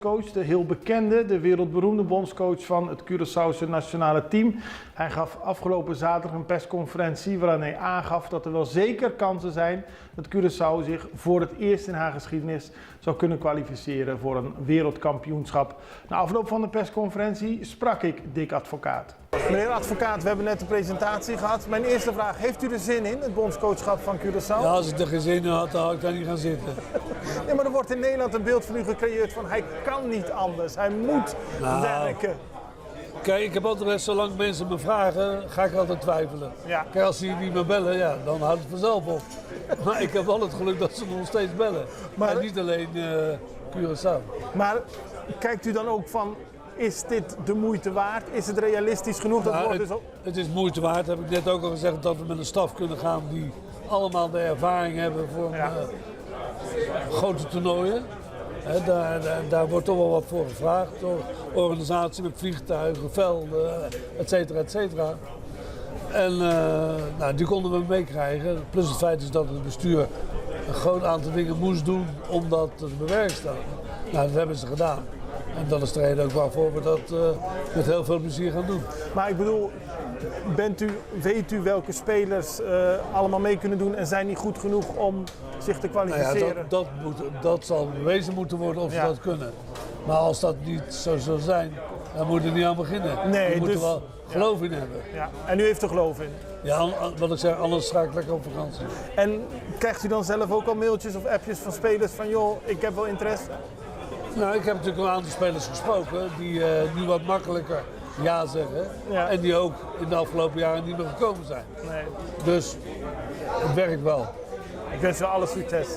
Coach, de heel bekende, de wereldberoemde bondscoach van het Curaçaose nationale team. Hij gaf afgelopen zaterdag een persconferentie waarin hij aangaf dat er wel zeker kansen zijn dat Curaçao zich voor het eerst in haar geschiedenis zou kunnen kwalificeren voor een wereldkampioenschap. Na afloop van de persconferentie sprak ik Dick Advocaat. Meneer Advocaat, we hebben net de presentatie gehad. Mijn eerste vraag, heeft u er zin in, het bondscoachschap van Curaçao? Ja, als ik er geen zin in had, dan had ik daar niet gaan zitten. Ja, maar er wordt in Nederland een beeld van u gecreëerd van hij kan niet anders, hij moet werken. Kijk, ik heb altijd, zolang mensen me vragen, ga ik altijd twijfelen. Ja. Kijk, als ze niet meer bellen, ja, dan houdt het vanzelf op. Maar ik heb wel het geluk dat ze nog steeds bellen. Maar niet alleen Curaçao. Maar kijkt u dan ook van, is dit de moeite waard? Is het realistisch genoeg? Dat wordt dus ook... Het is moeite waard, heb ik net ook al gezegd, dat we met een staf kunnen gaan die allemaal de ervaring hebben voor grote toernooien. Daar wordt toch wel wat voor gevraagd door organisatie met vliegtuigen, velden, et cetera, et cetera. En die konden we meekrijgen. Plus het feit is dat het bestuur een groot aantal dingen moest doen om dat te bewerkstelligen. Nou, dat hebben ze gedaan. En dat is de reden ook waarvoor we dat met heel veel plezier gaan doen. Maar ik bedoel, weet u welke spelers allemaal mee kunnen doen en zijn die goed genoeg om zich te kwalificeren? Nou ja, dat zal bewezen moeten worden of ze dat kunnen. Maar als dat niet zo zou zijn, dan moet er niet aan beginnen. Nee, we moeten wel geloof in hebben. Ja. En u heeft er geloof in? Ja, wat ik zeg, anders ga ik lekker op vakantie. En krijgt u dan zelf ook al mailtjes of appjes van spelers van joh, ik heb wel interesse? Nou, ik heb natuurlijk een aantal spelers gesproken die nu wat makkelijker ja zeggen. Ja. En die ook in de afgelopen jaren niet meer gekomen zijn. Nee. Dus het werkt wel. Ik wens u alle succes.